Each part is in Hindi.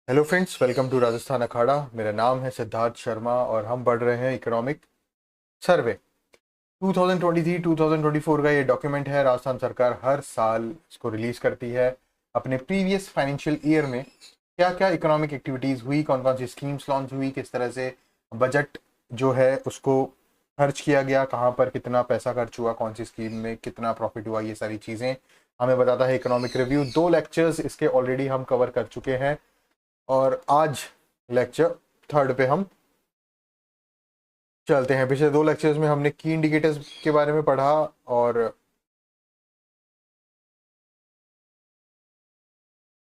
Hello friends, welcome to Rajasthan Akhada. मेरा नाम है सिद्धार्थ शर्मा और हम पढ़ रहे हैं इकोनॉमिक सर्वे 2023-2024 का। ये डॉक्यूमेंट है। राजस्थान सरकार हर साल इसको रिलीज करती है। अपने प्रीवियस फाइनेंशियल ईयर में क्या क्या इकोनॉमिक एक्टिविटीज हुई, कौन कौन सी स्कीम्स लॉन्च हुई, किस तरह से बजट जो है उसको खर्च किया गया, कहाँ पर कितना पैसा खर्च हुआ, कौन सी स्कीम में कितना प्रॉफिट हुआ, ये सारी चीज़ें हमें बताता है इकोनॉमिक रिव्यू। 2 लेक्चर्स इसके ऑलरेडी हम कवर कर चुके हैं और आज लेक्चर थर्ड पे हम चलते हैं। पिछले 2 लेक्चर्स में हमने की इंडिकेटर्स के बारे में पढ़ा और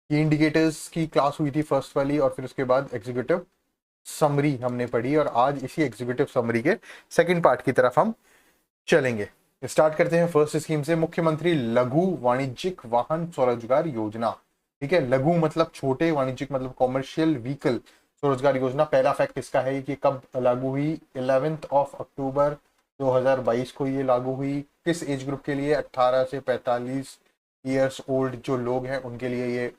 की इंडिकेटर्स की क्लास हुई थी फर्स्ट वाली, और फिर उसके बाद एग्जीक्यूटिव समरी हमने पढ़ी और आज इसी एग्जीक्यूटिव समरी के सेकंड पार्ट की तरफ हम चलेंगे। स्टार्ट करते हैं फर्स्ट स्कीम से, मुख्यमंत्री लघु वाणिज्यिक वाहन स्वरोजगार योजना। ठीक है, लघु मतलब छोटे, वाणिज्यिक मतलब कॉमर्शियल व्हीकल स्वरोजगार योजना। पहला फैक्ट इसका है कि कब लागू हुई, 11 अक्टूबर 2022 को ये लागू हुई। किस एज ग्रुप के लिए? 18 से 45 ईयर्स ओल्ड जो लोग हैं उनके लिए ये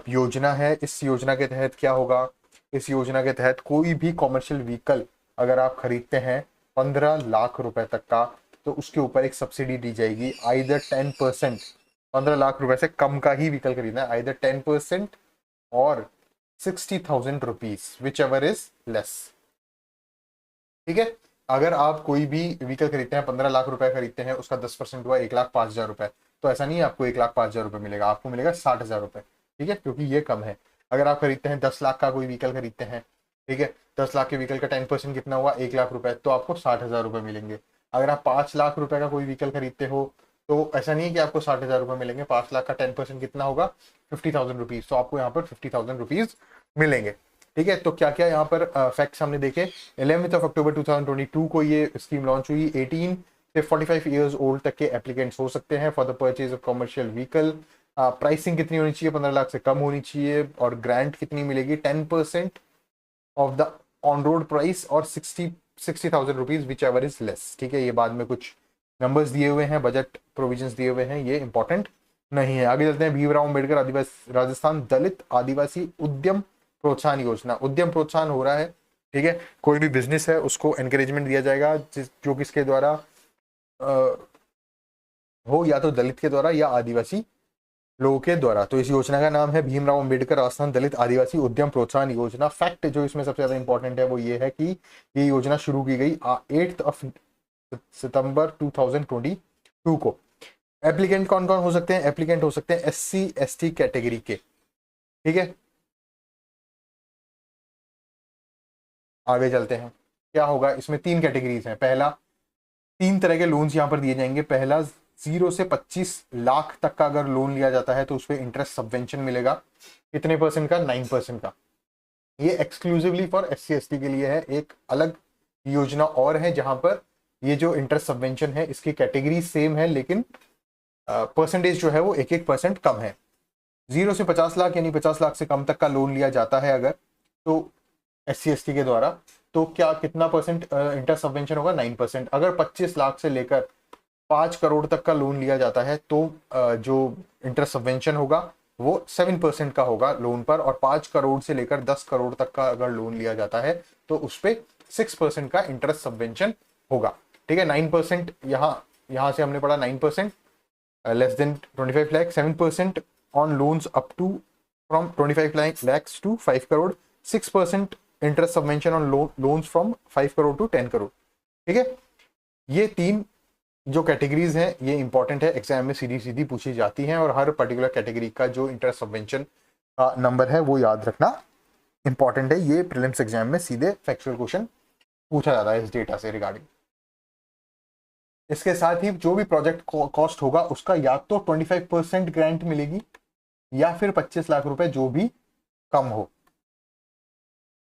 योजना है। इस योजना के तहत क्या होगा? इस योजना के तहत कोई भी कॉमर्शियल व्हीकल अगर आप खरीदते हैं 15 लाख रुपए तक का, तो उसके ऊपर एक सब्सिडी दी जाएगी। आइदर 10%, 15 लाख रुपए से कम का ही व्हीकल खरीदना है, आइदर 10% और 60,000 rupees, which ever is less. ठीक है, अगर आप कोई भी व्हीकल खरीदते हैं, 15 लाख रुपए खरीदते हैं, उसका 10% हुआ 1,05,000 रुपए, तो ऐसा नहीं है आपको 1,05,000 रुपए मिलेगा, आपको मिलेगा 60,000 रुपए। ठीक है, क्योंकि ये कम है। अगर आप खरीदते हैं 10 लाख का कोई व्हीकल खरीदते हैं, ठीक है, 10 लाख के व्हीकल का 10% कितना हुआ? 1,00,000 रुपए, तो आपको 60,000 रुपए मिलेंगे। अगर आप 5 लाख रुपए का कोई व्हीकल खरीदते हो तो ऐसा नहीं है कि आपको 60,000 रुपए मिलेंगे, 5 लाख का 10% कितना होगा? 50,000 रुपीज, तो आपको यहाँ पर 50,000 रुपीज मिलेंगे। ठीक है, तो क्या क्या यहाँ पर फैक्ट्स हमने देखे। 11 अक्टूबर 2022 को ये स्कीम लॉन्च हुई। 18 से 45 ईयर्स ओल्ड तक के एप्लीकेंट्स हो सकते हैं for the purchase of commercial vehicle. Pricing कितनी होनी चाहिए? 15 लाख से कम होनी चाहिए। और ग्रांट कितनी मिलेगी? 10% of the on road price और 60,000 rupees, which ever is less. ठीक है, ये बाद में कुछ नंबर्स दिए हुए हैं, बजट प्रोविजंस दिए हुए हैं, ये इंपॉर्टेंट नहीं है। आगे चलते हैं। भीमराव अम्बेडकर आदिवासी राजस्थान दलित आदिवासी उद्यम प्रोत्साहन योजना। उद्यम प्रोत्साहन हो रहा है। ठीक है, कोई भी बिजनेस है उसको एनकरेजमेंट दिया जाएगा, जो किसके द्वारा हो, या तो दलित के द्वारा या आदिवासी लोगों के द्वारा। तो इस योजना का नाम है भीमराव अंबेडकर राजस्थान दलित आदिवासी उद्यम प्रोत्साहन योजना। फैक्ट जो इसमें सबसे ज्यादा इंपॉर्टेंट है वो ये है कि ये योजना शुरू की गई 8 सितंबर 2022 को। एप्लीकेंट कौन कौन हो सकते हैं? एप्लीकेंट हो सकते हैं SC ST कैटेगरी के। ठीक है, आगे चलते हैं। क्या होगा इसमें? 3 कैटेगरीज हैं। पहला, 3 तरह के लोन्स यहाँ पर दिए जाएंगे। पहला, 0 से 25 लाख तक का अगर लोन लिया जाता है तो उस पर इंटरेस्ट सबवेंशन मिलेगा। कितने परसेंट का? 9% का। ये एक्सक्लूसिवली फॉर SC ST के लिए है। एक अलग योजना और है जहां पर ये जो इंटरेस्ट सबवेंशन है इसकी कैटेगरी सेम है, लेकिन परसेंटेज जो है वो 1-1% कम है। 0 से 50 लाख यानी 50 लाख से कम तक का लोन लिया जाता है अगर, तो SC ST के द्वारा, तो क्या कितना परसेंट इंटरेस्ट सबवेंशन होगा? 9%। अगर 25 लाख से लेकर 5 करोड़ तक का लोन लिया जाता है तो जो इंटरेस्ट सबवेंशन होगा वो 7% का होगा लोन पर। और 5 करोड़ से लेकर 10 करोड़ तक का अगर लोन लिया जाता है तो उस पर 6% का इंटरेस्ट सबवेंशन होगा। ठीक है, 9% यहाँ से हमने पढ़ा 9%, less than 25 lakh 7% on loans up to from 25 lakhs to 5 crore, 6% interest subvention on loans from 5 crore to 10 crore. ठीक है, ये 3 जो कैटेगरीज हैं ये इंपॉर्टेंट है, एग्जाम में सीधी सीधी पूछी जाती हैं, और हर पर्टिकुलर कैटेगरी का जो इंटरेस्ट सबवेंशन का नंबर है वो याद रखना इंपॉर्टेंट है। ये प्रीलिम्स एग्जाम में सीधे फैक्चुअल क्वेश्चन पूछा जाता है इस डेटा से रिगार्डिंग। इसके साथ ही जो भी प्रोजेक्ट कॉस्ट होगा उसका या तो 25% ग्रांट मिलेगी या फिर 25 लाख रुपए, जो भी कम हो।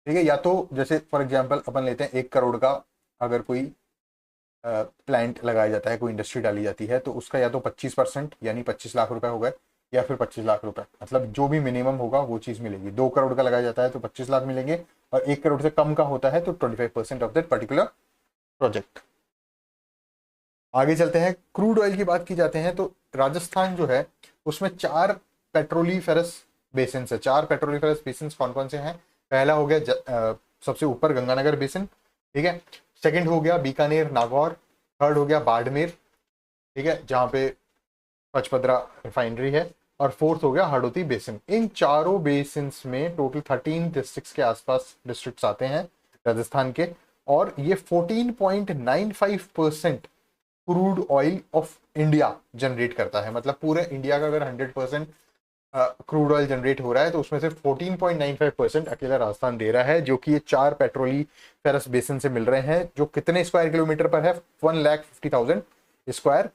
ठीक है, या तो जैसे फॉर एग्जाम्पल अपन लेते हैं 1 करोड़ का अगर कोई प्लांट लगाया जाता है, कोई इंडस्ट्री डाली जाती है, तो उसका या तो 25% यानी 25 लाख रुपए हो गए, या फिर 25 लाख रुपए, मतलब जो भी मिनिमम होगा वो चीज मिलेगी। 2 करोड़ का लगाया जाता है तो 25 लाख मिलेंगे, और 1 करोड़ से कम का होता है तो 25% ऑफ दैट पर्टिकुलर प्रोजेक्ट। आगे चलते हैं। क्रूड ऑयल की बात की जाते हैं तो राजस्थान जो है उसमें 4 पेट्रोलीफेरस बेसिन है। 4 पेट्रोलिफरस बेसिन कौन कौन से हैं? पहला हो गया सबसे ऊपर गंगानगर बेसिन, ठीक है। सेकंड हो गया बीकानेर नागौर। थर्ड हो गया बाड़मेर, ठीक है, जहां पे पचपदरा रिफाइनरी है। और फोर्थ हो गया हड़ौती बेसिन। इन चारों बेसिन में टोटल 13 डिस्ट्रिक्ट्स के आसपास डिस्ट्रिक्ट्स आते हैं राजस्थान के, और ये 14.95% crude oil of India generate करता है। मतलब पूरे इंडिया का अगर 100% क्रूड ऑयल जनरेट हो रहा है तो उसमें से 14.95% अकेला राजस्थान दे रहा है, जो कि ये 4 पेट्रोली फेरस बेसिन से मिल रहे हैं, जो कितने स्क्वायर किलोमीटर पर है? 1,50,000 स्क्वायर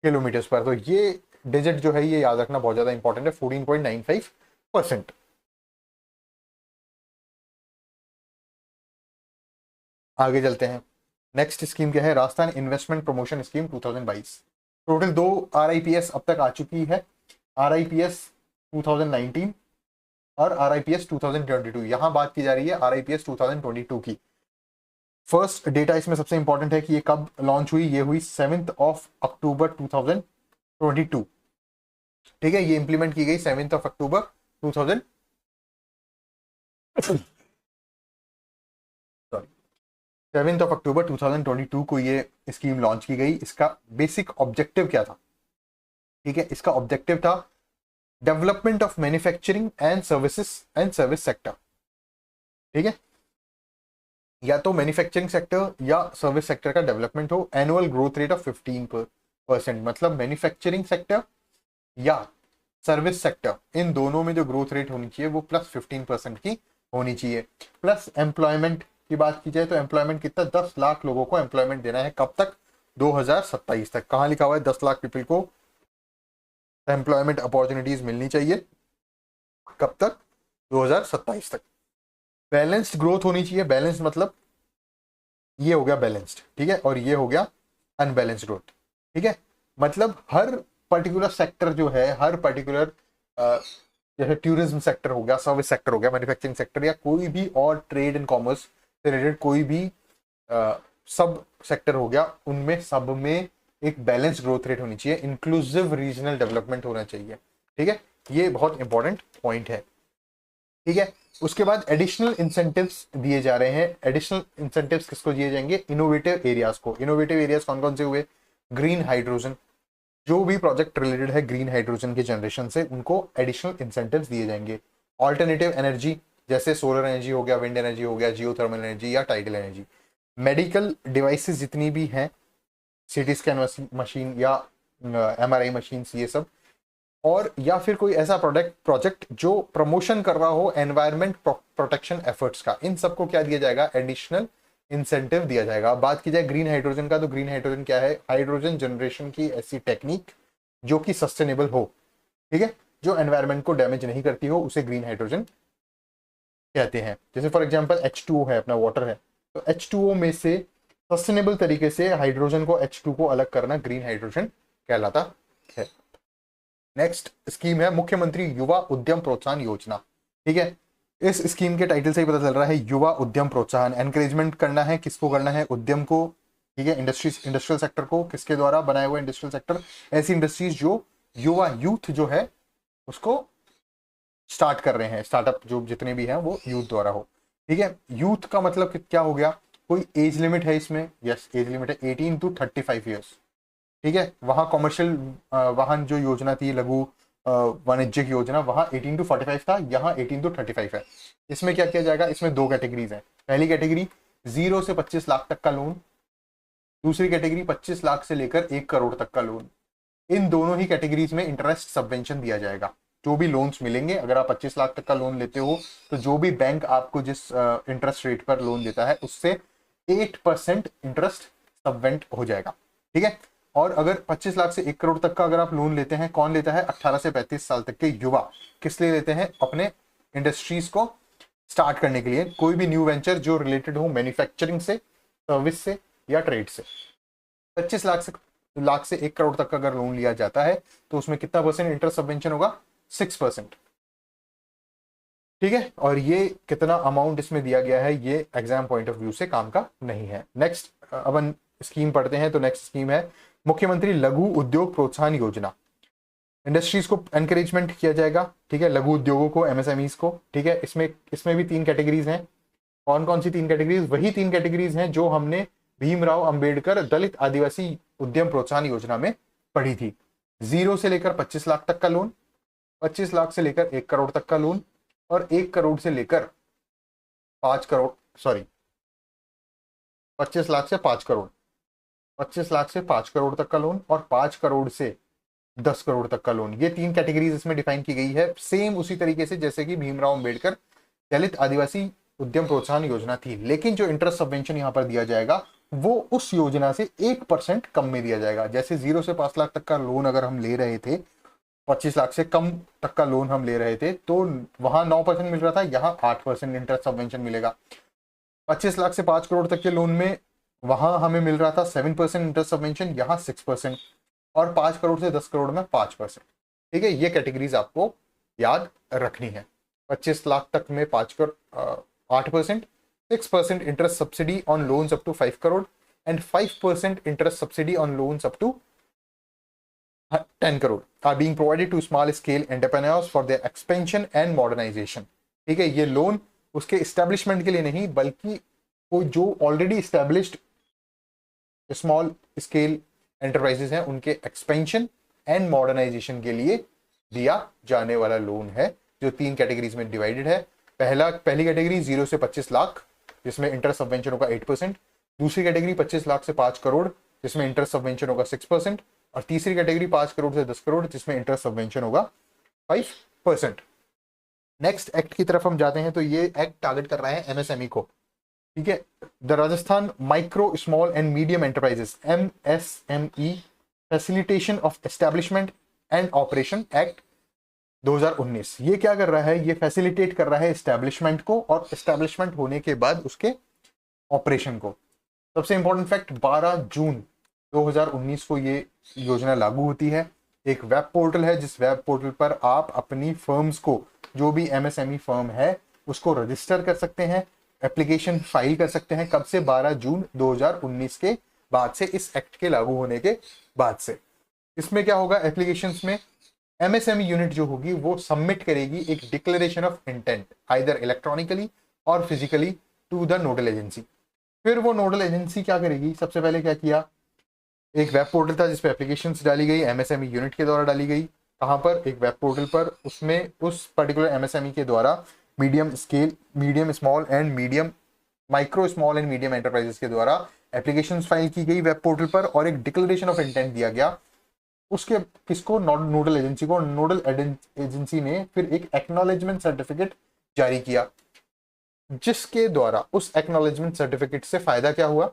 किलोमीटर पर। तो ये डिजिट जो है ये याद रखना बहुत ज्यादा इंपॉर्टेंट है, 14.95%। आगे चलते हैं। नेक्स्ट स्कीम क्या है? Rajasthan investment promotion scheme 2022। Total 2 RIPS अब तक आ चुकी है, RIPS 2019 और RIPS 2022। यहां बात की जा रही है RIPS 2022 की। फर्स्ट डेटा इसमें सबसे इंपॉर्टेंट है कि ये कब लॉन्च हुई। ये हुई 7 अक्टूबर 2022, ठीक है। ये इंप्लीमेंट की गई 7 अक्टूबर 2000 सॉरी 7 अक्टूबर 2022 को ये स्कीम लॉन्च की गई। इसका बेसिक ऑब्जेक्टिव क्या था? ठीक है, इसका ऑब्जेक्टिव था development of manufacturing and service sector, ठीक है। या तो मैन्युफैक्चरिंग सेक्टर या सर्विस सेक्टर का डेवलपमेंट हो। एनुअल ग्रोथ रेट ऑफ 15%, मतलब मैन्युफैक्चरिंग सेक्टर या सर्विस सेक्टर, इन दोनों में जो ग्रोथ रेट होनी चाहिए वो +15% की होनी चाहिए। प्लस एम्प्लॉयमेंट की बात की जाए तो एम्प्लॉयमेंट कितना? 10 लाख लोगों को एम्प्लॉयमेंट देना है। कब तक? 2027 तक। कहां लिखा हुआ है? 10 लाख पीपल को एम्प्लॉयमेंट अपॉर्चुनिटीज मिलनी चाहिए। कब तक? 2027 तक। बैलेंस्ड ग्रोथ होनी चाहिए। बैलेंस्ड मतलब ये हो गया बैलेंस्ड, ठीक है, और ये हो गया अनबैलेंस्ड ग्रोथ, ठीक है। मतलब हर पर्टिकुलर सेक्टर जो है, हर पर्टिकुलर जैसे टूरिज्म सेक्टर हो गया, सर्विस सेक्टर हो गया, मैन्युफैक्चरिंग सेक्टर, या कोई भी और ट्रेड एंड कॉमर्स से रिलेटेड कोई भी सब सेक्टर हो गया, उनमें सब में एक बैलेंस ग्रोथ रेट होनी चाहिए। इंक्लूसिव रीजनल डेवलपमेंट होना चाहिए, ठीक है। ये बहुत इंपॉर्टेंट पॉइंट है, ठीक है। उसके बाद एडिशनल इंसेंटिव्स दिए जा रहे हैं। एडिशनल इंसेंटिव्स किसको दिए जाएंगे? इनोवेटिव एरियाज को। इनोवेटिव एरियाज कौन कौन से हुए? ग्रीन हाइड्रोजन, जो भी प्रोजेक्ट रिलेटेड है ग्रीन हाइड्रोजन के जनरेशन से, उनको एडिशनल इंसेंटिव्स दिए जाएंगे। ऑल्टरनेटिव एनर्जी, जैसे सोलर एनर्जी हो गया, विंड एनर्जी हो गया, जियोथर्मल एनर्जी या टाइडल एनर्जी। मेडिकल डिवाइसेस जितनी भी हैं, सीटी स्कैन मशीन या MRI मशीन, ये सब। और या फिर कोई ऐसा प्रोजेक्ट जो प्रमोशन कर रहा हो एनवायरमेंट प्रोटेक्शन एफर्ट्स का, इन सबको क्या दिया जाएगा? एडिशनल इंसेंटिव दिया जाएगा। अब बात की जाए ग्रीन हाइड्रोजन का, तो ग्रीन हाइड्रोजन क्या है? हाइड्रोजन जनरेशन की ऐसी टेक्निक जो कि सस्टेनेबल हो, ठीक है, जो एनवायरमेंट को डैमेज नहीं करती हो, उसे ग्रीन हाइड्रोजन कहते हैं। जैसे फॉर एग्जांपल H2O है, अपना वाटर है, तो H2O में से सस्टेनेबल तरीके से हाइड्रोजन को, H2 को अलग करना ग्रीन हाइड्रोजन कहलाता है। नेक्स्ट स्कीम है मुख्यमंत्री युवा उद्यम प्रोत्साहन योजना, ठीक है। इस स्कीम के टाइटल से ही पता चल रहा है, युवा उद्यम प्रोत्साहन। एनकरेजमेंट करना है, किसको करना है? उद्यम को, ठीक है, इंडस्ट्रियल सेक्टर को। किसके द्वारा बनाया हुआ इंडस्ट्रियल सेक्टर? ऐसी इंडस्ट्रीज जो युवा यूथ जो है उसको स्टार्ट कर रहे हैं, स्टार्टअप जो जितने भी हैं वो यूथ द्वारा हो, ठीक है। यूथ का मतलब क्या हो गया? कोई एज लिमिट है इसमें? यस, एज लिमिट है 18 to 35 ईयर्स, ठीक है। वहां कॉमर्शियल वाहन जो योजना थी, लघु वाणिज्यिक योजना, वहां 18 to 45 था, यहाँ 18 to 35 है। इसमें क्या किया जाएगा? इसमें 2 कैटेगरीज है। पहली कैटेगरी 0 से 25 लाख तक का लोन, दूसरी कैटेगरी 25 लाख से लेकर 1 करोड़ तक का लोन। इन दोनों ही कैटेगरीज में इंटरेस्ट सबवेंशन दिया जाएगा। जो भी लोन्स मिलेंगे, अगर आप 25 लाख तक का लोन लेते हो तो जो भी बैंक आपको जिस इंटरेस्ट रेट पर लोन देता है उससे 8% इंटरेस्ट सबवेंट हो जाएगा, ठीक है। और अगर 25 लाख से 1 करोड़ तक का अगर आप लोन लेते हैं, कौन लेता है? 18 से 35 साल तक के युवा। किस लिए लेते हैं? अपने इंडस्ट्रीज को स्टार्ट करने के लिए, कोई भी न्यू वेंचर जो रिलेटेड हो मैन्युफैक्चरिंग से, सर्विस से या ट्रेड से। 25 लाख से 1 करोड़ तक का अगर लोन लिया जाता है तो उसमें कितना परसेंट इंटरेस्ट सबवेंशन होगा? 6%, ठीक है। और ये कितना अमाउंट इसमें दिया गया है, ये एग्जाम पॉइंट ऑफ व्यू से काम का नहीं है। नेक्स्ट अपन स्कीम पढ़ते हैं, तो नेक्स्ट स्कीम है मुख्यमंत्री लघु उद्योग प्रोत्साहन योजना। इंडस्ट्रीज को एनकरेजमेंट किया जाएगा, ठीक है, लघु उद्योगों को, एमएसएमईज को, ठीक है। इसमें भी 3 कैटेगरीज हैं। कौन कौन सी 3 कैटेगरीज? वही 3 कैटेगरीज हैं जो हमने भीमराव अंबेडकर दलित आदिवासी उद्यम प्रोत्साहन योजना में पढ़ी थी। 0 से लेकर 25 लाख तक का लोन, 25 लाख से लेकर 1 करोड़ तक का लोन, और 1 करोड़ से लेकर 5 करोड़, सॉरी 25 लाख से 5 करोड़, 25 लाख से 5 करोड़ तक का लोन, और 5 करोड़ से 10 करोड़ तक का लोन। ये 3 कैटेगरीज इसमें डिफाइन की गई है, सेम उसी तरीके से जैसे कि भीमराव अंबेडकर दलित आदिवासी उद्यम प्रोत्साहन योजना थी। लेकिन जो इंटरेस्ट सबवेंशन यहाँ पर दिया जाएगा वो उस योजना से 1% कम में दिया जाएगा। जैसे 0 से 5 लाख तक का लोन अगर हम ले रहे थे, 25 लाख से कम तक का लोन हम ले रहे थे, तो वहां 9% मिल रहा था, यहाँ 8% इंटरेस्ट सबवेंशन मिलेगा। 25 लाख से 5 करोड़ तक के लोन में वहां हमें मिल रहा था 7% इंटरेस्ट सबवेंशन, यहाँ 6%, और 5 करोड़ से 10 करोड़ में 5%। ठीक है, ये कैटेगरीज आपको याद रखनी है। 25 लाख तक में 8%, 6% interest subsidy on loans up to 5 crore and 5% interest subsidy on loans up to 10 crore are being provided to small scale entrepreneurs for their expansion and modernization। ठीक है, ये लोन उसके इस्टेब्लिशमेंट के लिए नहीं, बल्कि वो जो already established small scale enterprises हैं उनके एक्सपेंशन एंड मॉडर्नाइजेशन के लिए दिया जाने वाला लोन है, जो 3 कैटेगरीज में डिवाइडेड है। पहली कैटेगरी 0 से 25 लाख जिसमें इंटरेस्ट सबवेंशन होगा 8%, दूसरी कैटेगरी 25 लाख से 5 करोड़ जिसमें इंटरेस्ट सबवेंशन होगा 6%, और तीसरी कैटेगरी 5 करोड़ से 10 करोड़ जिसमें इंटरेस्ट सबवेंशन होगा 5%। नेक्स्ट एक्ट की तरफ हम जाते हैं, तो ये एक्ट टारगेट कर रहा है एमएसएमई को। ठीक है, the Rajasthan micro small and medium enterprises MSME facilitation of establishment and operation act 2019। ये क्या कर रहा है? ये फैसिलिटेट कर रहा है एस्टेब्लिशमेंट को, और एस्टेब्लिशमेंट होने के बाद उसके ऑपरेशन को। सबसे इंपॉर्टेंट फैक्ट, 12 जून 2019 को ये योजना लागू होती है। एक वेब पोर्टल है, जिस वेब पोर्टल पर आप अपनी फर्म्स को, जो भी एमएसएमई फर्म है, उसको रजिस्टर कर सकते हैं, एप्लीकेशन फाइल कर सकते हैं। कब से? 12 जून 2019 के बाद से, इस एक्ट के लागू होने के बाद से। इसमें क्या होगा? एप्लीकेशंस में एमएसएमई यूनिट जो होगी वो सबमिट करेगी एक declaration of intent, either electronically और physically, to the nodal agency. फिर वो नोडल एजेंसी क्या करेगी? सबसे पहले क्या किया, एक वेब पोर्टल था जिसपे एप्लीकेशंस डाली गई, एमएसएमई यूनिट के द्वारा डाली गई। कहाँ पर? एक वेब पोर्टल पर। उसमें उस पर्टिकुलर एमएसएमई के द्वारा medium small and medium, micro small and medium enterprises के द्वारा एप्लीकेशंस फाइल की गई वेब पोर्टल पर, और एक डिक्लेरेशन ऑफ इंटेंट दिया गया उसके, किसको? नोडल एजेंसी को। नोडल एजेंसी ने फिर एक एक्नॉलेजमेंट सर्टिफिकेट जारी किया, जिसके द्वारा उस एक्नॉलेजमेंट सर्टिफिकेट से फायदा क्या हुआ?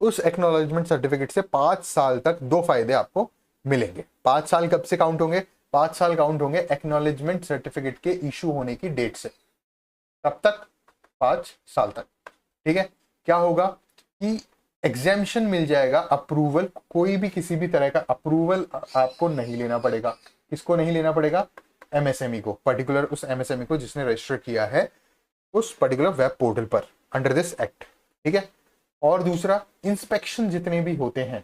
उस एक्नॉलेजमेंट सर्टिफिकेट से 5 साल तक 2 फायदे आपको मिलेंगे। 5 साल कब से काउंट होंगे? 5 साल काउंट होंगे एक्नॉलेजमेंट सर्टिफिकेट के इशू होने की डेट से। तब तक 5 साल तक। ठीक है, क्या होगा कि एग्जेम्पशन मिल जाएगा, अप्रूवल, कोई भी किसी भी तरह का अप्रूवल आपको नहीं लेना पड़ेगा। किसको नहीं लेना पड़ेगा? एमएसएमई को, पर्टिकुलर उस एमएसएमई को जिसने रजिस्टर किया है उस पर्टिकुलर वेब पोर्टल पर अंडर दिस एक्ट। ठीक है, और दूसरा, इंस्पेक्शन जितने भी होते हैं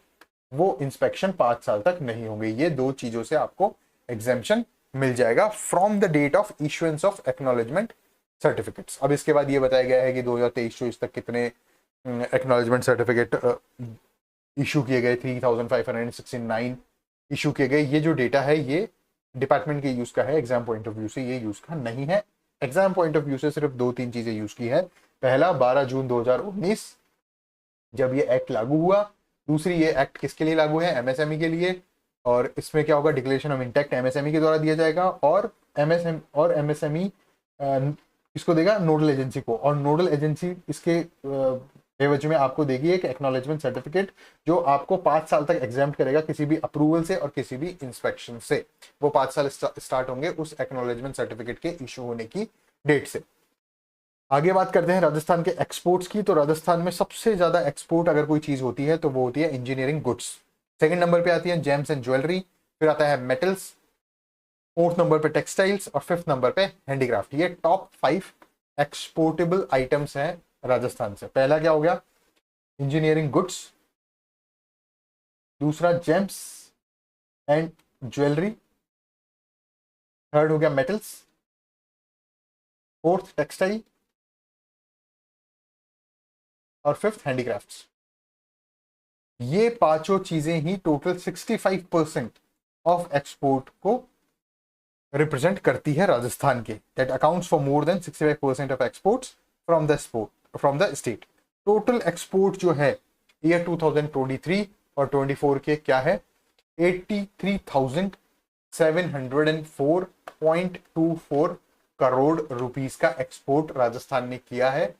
वो इंस्पेक्शन 5 साल तक नहीं होंगे। ये 2 चीजों से आपको एग्जेम्पशन मिल जाएगा from the date of issuance of acknowledgement certificates. अब इसके बाद ये बताया गया है कि 2023-24 तक कितने एक्नॉलेजमेंट सर्टिफिकेट इशू किए गए, 3569 इशू किए गए। ये जो डेटा है ये डिपार्टमेंट के यूज का है, एग्जाम पॉइंट ऑफ व्यू से ये यूज का नहीं है। एग्जाम पॉइंट ऑफ व्यू से सिर्फ 2-3 चीजें यूज की है। पहला, 12 जून 2019 जब ये एक्ट लागू हुआ। दूसरी, ये एक्ट किसके लिए लागू है? एमएसएमई के लिए। और इसमें क्या होगा? डिक्लेरेशन ऑफ इंटेंट एमएसएमई के द्वारा दिया जाएगा, और एमएसएमई इसको देगा नोडल एजेंसी को, और नोडल एजेंसी इसके एवज में आपको देगी एक एक्नॉलेजमेंट सर्टिफिकेट, जो आपको 5 साल तक एग्जाम्प्ट करेगा किसी भी अप्रूवल से और किसी भी इंस्पेक्शन से। वो 5 साल स्टार्ट होंगे उस एक्नॉलेजमेंट सर्टिफिकेट के इशू होने की डेट से। आगे बात करते हैं राजस्थान के एक्सपोर्ट्स की। तो राजस्थान में सबसे ज्यादा एक्सपोर्ट अगर कोई चीज होती है तो वो होती है इंजीनियरिंग गुड्स। सेकंड नंबर पे आती है जेम्स एंड ज्वेलरी, फिर आता है मेटल्स, 4th नंबर पे टेक्सटाइल्स, और 5th नंबर पे हैंडीक्राफ्ट। ये टॉप 5 एक्सपोर्टेबल आइटम्स हैं राजस्थान से। पहला क्या हो गया? इंजीनियरिंग गुड्स, दूसरा जेम्स एंड ज्वेलरी, थर्ड हो गया मेटल्स, फोर्थ टेक्सटाइल और फिफ्थ हैंडीक्राफ्ट्स। ये पांचों चीजें ही टोटल 65% ऑफ एक्सपोर्ट को रिप्रेजेंट करती है राजस्थान के। That accounts for more than 65% of exports from the state. Total export जो है ईयर 2023 और 24 के क्या है, 83,704.24 करोड़ रुपीस का एक्सपोर्ट राजस्थान ने किया है।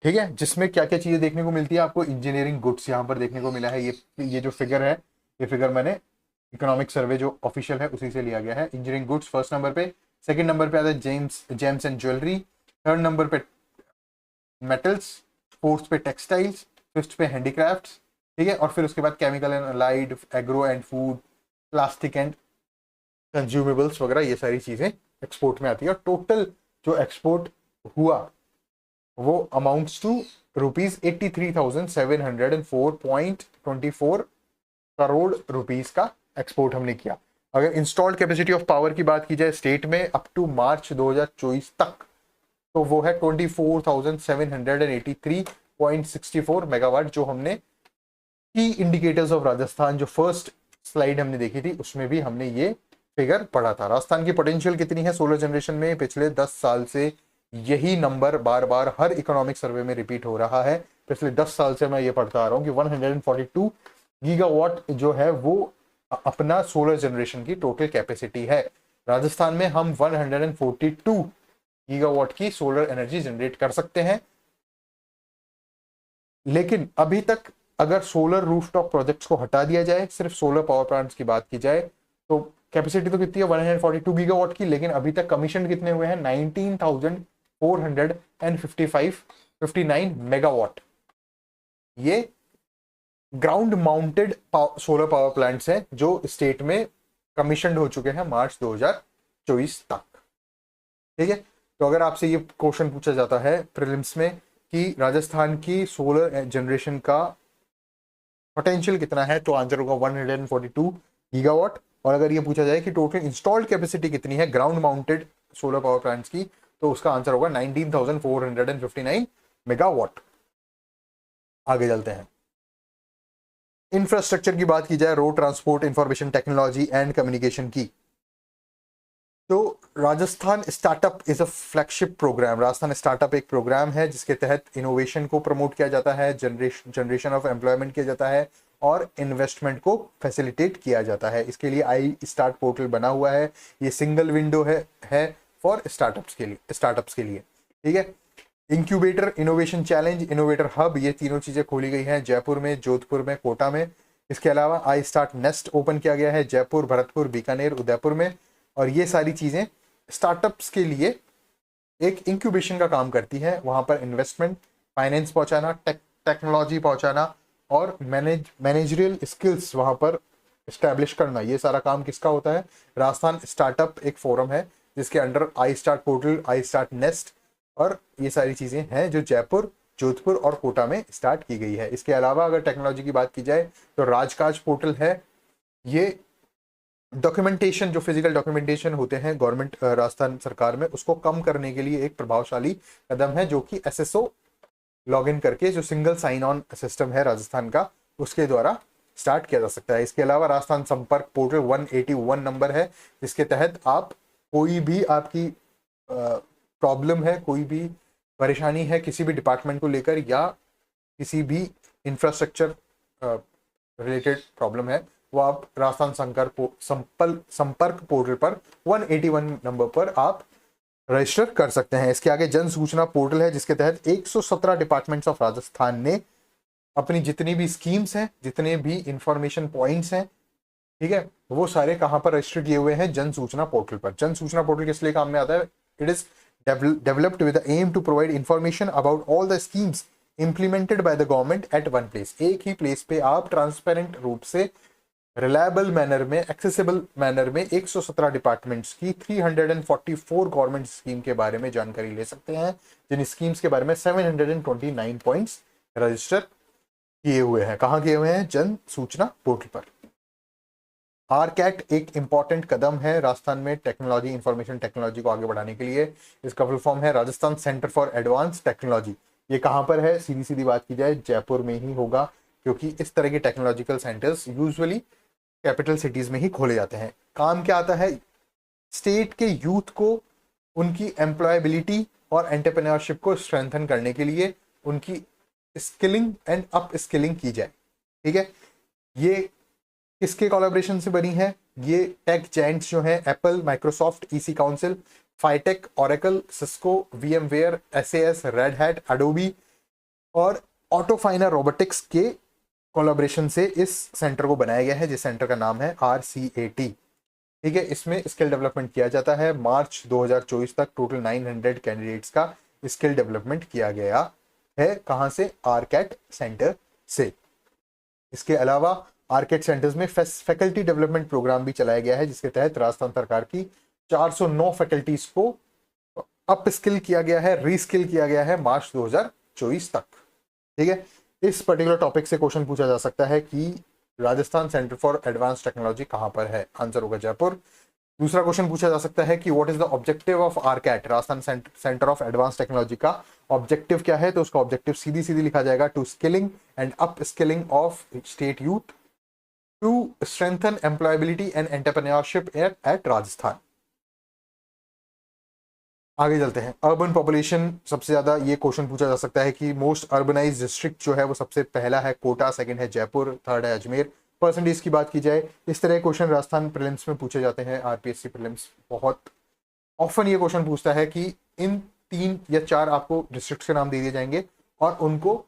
ठीक है, जिसमें क्या क्या चीजें देखने को मिलती है आपको, इंजीनियरिंग गुड्स यहां पर देखने को मिला है। ये जो फिगर है, ये फिगर मैंने इकोनॉमिक सर्वे जो ऑफिशियल है उसी से लिया गया है। इंजीनियरिंग गुड्स फर्स्ट नंबर पे, सेकंड नंबर पे आता है James and jewellery, third number पे मेटल्स, फोर्थ पे टेक्सटाइल्स, फिफ्थ पे हैंडीक्राफ्ट्स। ठीक है, और फिर उसके बाद chemical and allied, agro and food, plastic and consumables वगैरह, ये सारी चीजें एक्सपोर्ट में आती है। और टोटल जो एक्सपोर्ट हुआ वो अमाउंट्स टू ₹83,704.24 करोड़ रुपीस का एक्सपोर्ट हमने किया। अगर इंस्टॉल्ड कैपेसिटी ऑफ पावर की बात की जाए स्टेट में अप टू मार्च 2024 तक, तो वो है 24,783.64 मेगावाट। जो हमने की इंडिकेटर्स ऑफ राजस्थान जो फर्स्ट स्लाइड हमने देखी थी उसमें भी हमने ये फिगर पढ़ा था। राजस्थान की पोटेंशियल कितनी है सोलर जनरेशन में, पिछले 10 साल से यही नंबर बार बार हर इकोनॉमिक सर्वे में रिपीट हो रहा है। पिछले 10 साल से मैं ये पढ़ता आ रहा हूँ कि 142 गीगावाट जो है वो अपना सोलर जनरेशन की टोटल कैपेसिटी है। राजस्थान में हम 142 गीगावाट की सोलर एनर्जी जनरेट कर सकते हैं। लेकिन अभी तक अगर सोलर रूफटॉप प्रोजेक्ट्स को हटा दिया जाए, सिर्फ सोलर पावर प्लांट्स की बात की जाए, तो कैपेसिटी तो कितनी है 142 गीगावाट की, लेकिन अभी तक कमीशन कितने हुए हैं 19,459 मेगावाट। ये ground mounted solar power plants हैं जो स्टेट में कमीशन हो चुके हैं मार्च 2024 तक। ठीक है, तो अगर आपसे ये क्वेश्चन पूछा जाता है प्रीलिम्स में कि राजस्थान की सोलर जनरेशन का पोटेंशियल कितना है, तो आंसर होगा 142 गीगावाट। और अगर ये पूछा जाए कि टोटल इंस्टॉल्ड कैपेसिटी कितनी है ground mounted solar power plants की, तो उसका आंसर होगा 19,459 मेगावाट। आगे चलते हैं। इंफ्रास्ट्रक्चर की बात की जाए, road transport, information technology and communication की, तो Rajasthan startup is a flagship programme. Rajasthan startup एक प्रोग्राम है जिसके तहत इनोवेशन को प्रमोट किया जाता है, जनरेशन ऑफ एम्प्लॉयमेंट किया जाता है और इन्वेस्टमेंट को फैसिलिटेट किया जाता है। इसके लिए आई स्टार्ट पोर्टल बना हुआ है। ये सिंगल विंडो है फॉर स्टार्टअप्स के लिए। ठीक है, incubator, innovation challenge, innovator hub, ये तीनों चीजें खोली गई हैं जयपुर में, जोधपुर में, कोटा में। इसके अलावा आई स्टार्ट नेस्ट ओपन किया गया है जयपुर, भरतपुर, बीकानेर, उदयपुर में। और ये सारी चीजें स्टार्टअप्स के लिए एक इंक्यूबेशन का काम करती है। वहां पर इन्वेस्टमेंट, फाइनेंस पहुंचाना, टेक्नोलॉजी पहुंचाना और मैनेजरियल स्किल्स वहां पर एस्टैब्लिश करना, ये सारा काम किसका होता है, राजस्थान स्टार्टअप एक फोरम है जिसके under I start portal, I start nest और ये सारी चीजें हैं जो जयपुर, जोधपुर और कोटा में स्टार्ट की गई है। इसके अलावा अगर टेक्नोलॉजी की बात की जाए तो राजकाज पोर्टल है। ये डॉक्यूमेंटेशन, जो फिजिकल डॉक्यूमेंटेशन होते हैं गवर्नमेंट राजस्थान सरकार में, उसको कम करने के लिए एक प्रभावशाली कदम है जो कि एसएसओ लॉगिन करके, जो सिंगल साइन ऑन सिस्टम है राजस्थान का, उसके द्वारा स्टार्ट किया जा सकता है। इसके अलावा राजस्थान संपर्क पोर्टल 181 नंबर है जिसके तहत आप कोई भी आपकी प्रॉब्लम है, कोई भी परेशानी है किसी भी डिपार्टमेंट को लेकर या किसी भी इंफ्रास्ट्रक्चर रिलेटेड प्रॉब्लम है, वो आप राजस्थान संपर्क पोर्टल पर 181 नंबर पर आप रजिस्टर कर सकते हैं। इसके आगे जन सूचना पोर्टल है जिसके तहत 117 डिपार्टमेंट्स ऑफ राजस्थान ने अपनी जितनी भी स्कीम्स हैं, जितने भी इंफॉर्मेशन पॉइंट्स हैं, ठीक है, वो सारे कहां पर रजिस्टर किए हुए हैं, जन सूचना पोर्टल पर। जन सूचना पोर्टल किस लिए काम में आता है, it is developed with the aim to provide information about all the schemes implemented by the government at one place. एक ही प्लेस पे आप ट्रांसपेरेंट रूप से, रिलायबल मैनर में, एक्सेसिबल मैनर में 117 डिपार्टमेंट्स की 344 गवर्नमेंट स्कीम के बारे में जानकारी ले सकते हैं, जिन स्कीम्स के बारे में 729 पॉइंट्स रजिस्टर किए हुए हैं। कहाँ किए हुए हैं, जन सूचना पोर्टल पर। आरकैट एक इंपॉर्टेंट कदम है राजस्थान में टेक्नोलॉजी, इंफॉर्मेशन टेक्नोलॉजी को आगे बढ़ाने के लिए। इसका फुल फॉर्म है Rajasthan centre for advance technology. ये कहाँ पर है? सीधी सीधी बात की जाए जयपुर में ही होगा, क्योंकि इस तरह के technological centres usually capital cities में ही खोले जाते हैं। काम क्या आता है? स्टेट के यूथ को उनकी एम्प्लॉयबिलिटी और एंटरप्रेन्योरशिप को स्ट्रेंथन करने के लिए उनकी स्किलिंग एंड अप स्किलिंग की जाए। ठीक है, ये किसके कोलैबोरेशन से बनी है? ये टेक जायंट्स जो हैं एप्पल, माइक्रोसॉफ्ट, ईसी काउंसिल, फाइटेक, Oracle, Cisco, VMware, SAS, Red Hat, Adobe और ऑटोफाइनर रोबोटिक्स के कोलैबोरेशन से इस सेंटर को बनाया गया है, जिस सेंटर का नाम है RCAT। ठीक है, इसमें स्किल डेवलपमेंट किया जाता है। मार्च 2024 तक टोटल 900 कैंडिडेट्स का स्किल डेवलपमेंट किया गया है। कहां से? आरकैट सेंटर से। इसके अलावा आरकैट सेंटर्स में फैकल्टी डेवलपमेंट प्रोग्राम भी चलाया गया है, जिसके तहत राजस्थान सरकार की 409 फैकल्टीज को अप स्किल किया गया है, रीस्किल किया गया है मार्च 2024 तक। ठीक है, इस पर्टिकुलर टॉपिक से क्वेश्चन पूछा जा सकता है कि Rajasthan centre for advance technology कहां पर है? आंसर होगा जयपुर। दूसरा क्वेश्चन पूछा जा सकता है कि what is the objective of RCAT? Rajasthan center of advance technology का ऑब्जेक्टिव क्या है? तो उसका ऑब्जेक्टिव सीधी सीधी लिखा जाएगा, to skilling and up skilling of state youth to strengthen employability and entrepreneurship at Rajasthan. आगे चलते हैं। अर्बन पॉपुलेशन सबसे ज्यादा ये क्वेश्चन पूछा जा सकता है कि मोस्ट अर्बनाइज्ड डिस्ट्रिक्ट जो है वो सबसे पहला है कोटा, सेकंड है जयपुर, थर्ड है अजमेर। परसेंटेज की बात की जाए, इस तरह क्वेश्चन राजस्थान प्रीलिम्स में पूछे जाते हैं। आरपीएससी प्रीलिम्स बहुत ऑफन ये क्वेश्चन पूछता है कि इन 3 या 4 आपको डिस्ट्रिक्ट के नाम दे दिए जाएंगे और उनको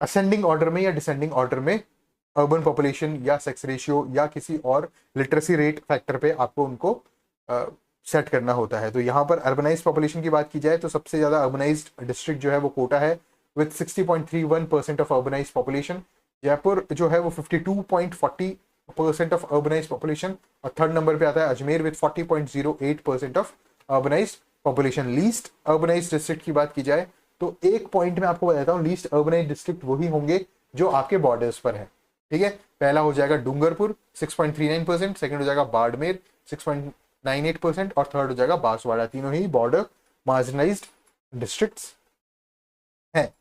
असेंडिंग ऑर्डर में या डिसेंडिंग ऑर्डर में अर्बन पॉपुलेशन या सेक्स रेशियो या किसी और लिटरेसी रेट फैक्टर पे आपको उनको सेट करना होता है। तो यहाँ पर अर्बनाइज्ड पॉपुलेशन की बात की जाए तो सबसे ज्यादा अर्बनाइज्ड डिस्ट्रिक्ट जो है वो कोटा है with 60.31% of urbanised population. Jaipur जो है वो 52.40% ऑफ अर्बनाइज्ड पॉपुलेशन और थर्ड नंबर पे आता है Ajmer with 40.08% of urbanised population. Least urbanised district की बात की जाए तो एक पॉइंट में आपको बताता हूँ, लीस्ट अर्बनाइज्ड डिस्ट्रिक्ट वही होंगे जो आपके बॉर्डर्स पर है। ठीक है, पहला हो जाएगा डूंगरपुर 6.39%, सेकंड हो जाएगा बाड़मेर 6.98% और थर्ड हो जाएगा बांसवाड़ा। तीनों ही बॉर्डर मार्जिनलाइज्ड डिस्ट्रिक्ट्स हैं।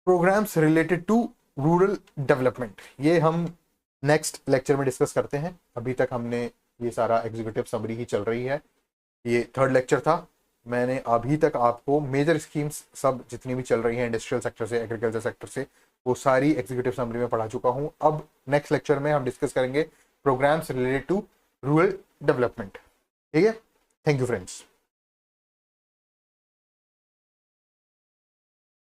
Programmes related to rural development, ये हम नेक्स्ट लेक्चर में डिस्कस करते हैं। अभी तक हमने ये सारा एग्जीक्यूटिव समरी ही चल रही है, ये थर्ड लेक्चर था। मैंने अभी तक आपको मेजर स्कीम्स सब जितनी भी चल रही हैं इंडस्ट्रियल सेक्टर से, एग्रीकल्चर सेक्टर से, वो सारी एग्जीक्यूटिव समरी में पढ़ा चुका हूँ। अब नेक्स्ट लेक्चर में हम डिस्कस करेंगे programmes related to rural development. ठीक है, थैंक यू फ्रेंड्स।